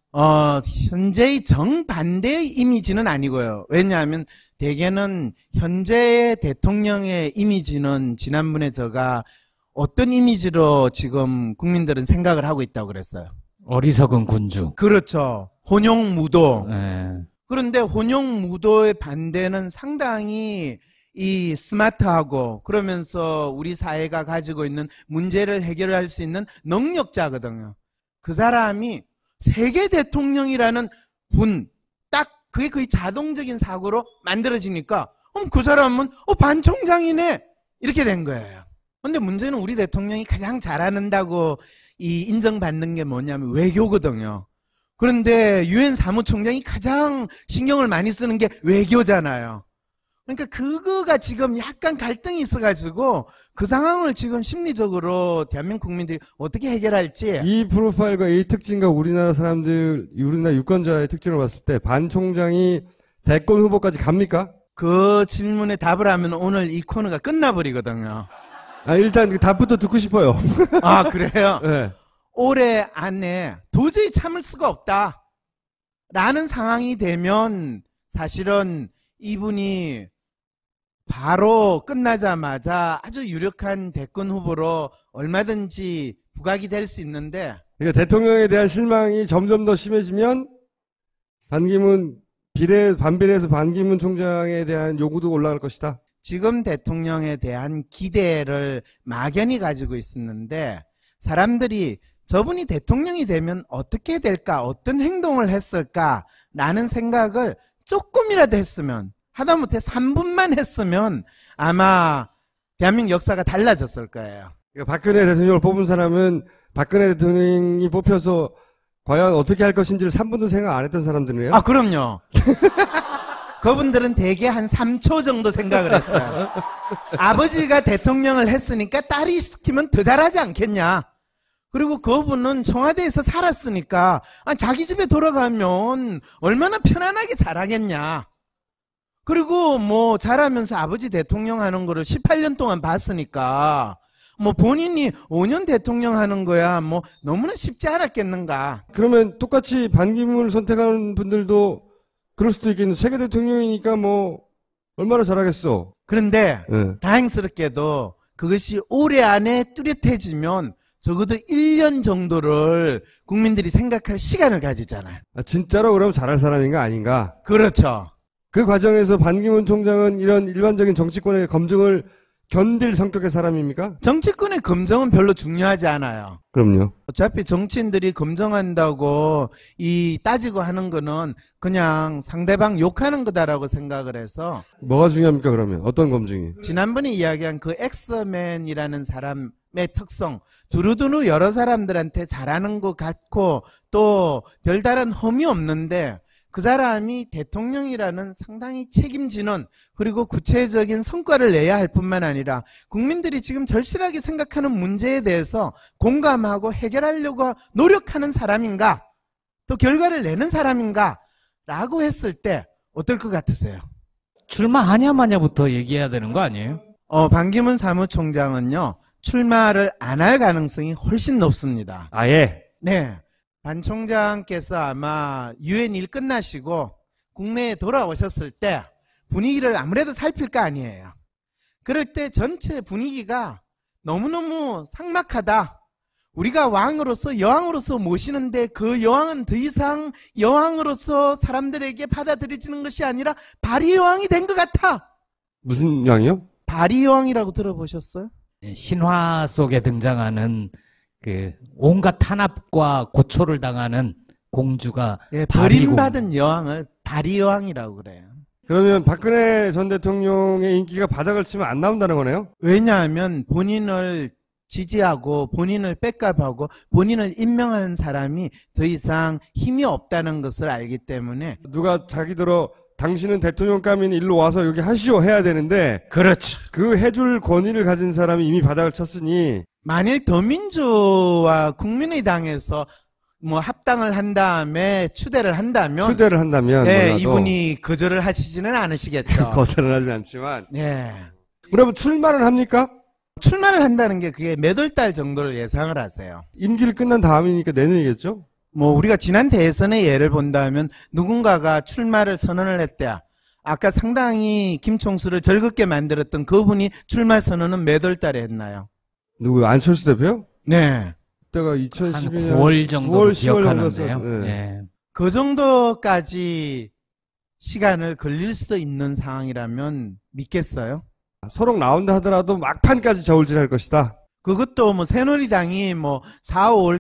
현재의 정반대의 이미지는 아니고요. 왜냐하면 대개는 현재의 대통령의 이미지는 지난번에 제가 어떤 이미지로 지금 국민들은 생각을 하고 있다고 그랬어요. 어리석은 군주. 그렇죠. 혼용무도. 예. 그런데 혼용무도의 반대는 상당히 이 스마트하고 그러면서 우리 사회가 가지고 있는 문제를 해결할 수 있는 능력자거든요. 그 사람이 세계 대통령이라는 딱 그게 거의 자동적인 사고로 만들어지니까 그 사람은 반 총장이네 이렇게 된 거예요. 근데 문제는 우리 대통령이 가장 잘한다고 이 인정받는 게 뭐냐면 외교거든요. 그런데 유엔 사무총장이 가장 신경을 많이 쓰는 게 외교잖아요. 그러니까 그거가 지금 약간 갈등이 있어가지고 그 상황을 지금 심리적으로 대한민국 국민들이 어떻게 해결할지. 이 프로파일과 이 특징과 우리나라 사람들, 우리나라 유권자의 특징을 봤을 때 반 총장이 대권 후보까지 갑니까? 그 질문에 답을 하면 오늘 이 코너가 끝나버리거든요. 일단 그 답부터 듣고 싶어요. 아, 그래요? 네. 올해 안에 도저히 참을 수가 없다 라는 상황이 되면 사실은 이분이 바로 끝나자마자 아주 유력한 대권 후보로 얼마든지 부각이 될 수 있는데, 그러니까 대통령에 대한 실망이 점점 더 심해지면 반비례해서 반기문 총장에 대한 요구도 올라갈 것이다. 지금 대통령에 대한 기대를 막연히 가지고 있었는데 사람들이 저분이 대통령이 되면 어떻게 될까, 어떤 행동을 했을까라는 생각을 조금이라도 했으면, 하다못해 3분만 했으면 아마 대한민국 역사가 달라졌을 거예요. 그러니까 박근혜 대통령을 뽑은 사람은 박근혜 대통령이 뽑혀서 과연 어떻게 할 것인지를 3분도 생각 안 했던 사람들이에요? 아, 그럼요. 그분들은 대개 한 3초 정도 생각을 했어요. 아버지가 대통령을 했으니까 딸이 시키면 더 잘하지 않겠냐. 그리고 그분은 청와대에서 살았으니까 자기 집에 돌아가면 얼마나 편안하게 잘하겠냐. 그리고 뭐 잘하면서 아버지 대통령 하는 거를 18년 동안 봤으니까 뭐 본인이 5년 대통령 하는 거야 뭐 너무나 쉽지 않았겠는가. 그러면 똑같이 반기문을 선택하는 분들도 그럴 수도 있겠는데 세계 대통령이니까 뭐 얼마나 잘하겠어. 그런데 네. 다행스럽게도 그것이 올해 안에 뚜렷해지면 적어도 1년 정도를 국민들이 생각할 시간을 가지잖아요. 진짜로 그럼 잘할 사람인가 아닌가? 그렇죠. 그 과정에서 반기문 총장은 이런 일반적인 정치권의 검증을 견딜 성격의 사람입니까? 정치권의 검증은 별로 중요하지 않아요. 그럼요. 어차피 정치인들이 검증한다고 따지고 하는 거는 그냥 상대방 욕하는 거다라고 생각을 해서. 뭐가 중요합니까 그러면? 어떤 검증이? 지난번에 이야기한 그 엑스맨이라는 사람의 특성, 두루두루 여러 사람들한테 잘하는 것 같고 또 별다른 험이 없는데 그 사람이 대통령이라는 상당히 책임지는, 그리고 구체적인 성과를 내야 할 뿐만 아니라 국민들이 지금 절실하게 생각하는 문제에 대해서 공감하고 해결하려고 노력하는 사람인가, 또 결과를 내는 사람인가 라고 했을 때 어떨 것 같으세요? 출마하냐 마냐부터 얘기해야 되는 거 아니에요? 반기문 사무총장은요, 출마를 안 할 가능성이 훨씬 높습니다. 아예? 네. 반 총장께서 아마 유엔 일 끝나시고 국내에 돌아오셨을 때 분위기를 아무래도 살필 거 아니에요. 그럴 때 전체 분위기가 너무너무 삭막하다. 우리가 왕으로서 여왕으로서 모시는데 그 여왕은 더 이상 여왕으로서 사람들에게 받아들여지는 것이 아니라 바리 여왕이 된 것 같아. 무슨 양이요? 바리 여왕이라고 들어보셨어요? 신화 속에 등장하는 그 온갖 탄압과 고초를 당하는 공주가 예, 바리 버림받은 여왕을 바리 여왕이라고 그래요. 그러면 박근혜 전 대통령의 인기가 바닥을 치면 안 나온다는 거네요? 왜냐하면 본인을 지지하고 본인을 백업하고 본인을 임명하는 사람이 더 이상 힘이 없다는 것을 알기 때문에. 누가 자기들어 당신은 대통령감인 일로 와서 여기 하시오 해야 되는데 그렇죠. 그 해줄 권위를 가진 사람이 이미 바닥을 쳤으니 만일 더민주와 국민의당에서 뭐 합당을 한 다음에 추대를 한다면 네, 몰라도 이분이 거절을 하시지는 않으시겠죠. 거절은 하지 않지만 네. 그러면 출마는 합니까? 출마를 한다는 게 그게 몇 월 달 정도를 예상을 하세요. 임기를 끝난 다음이니까 내년이겠죠? 뭐 우리가 지난 대선의 예를 본다면 누군가가 출마를 선언을 했대야. 아까 상당히 김총수를 절극게 만들었던 그분이 출마 선언은 몇 월 달에 했나요? 누구 안철수 대표요? 네. 그때가 한 2012년 9월 정도 9월, 10월 기억하는데요. 정도였어요. 네. 예. 그 정도까지 시간을 걸릴 수도 있는 상황이라면 믿겠어요? 서로 나온다 하더라도 막판까지 저울질할 것이다. 그것도 뭐 새누리당이 뭐 4, 5월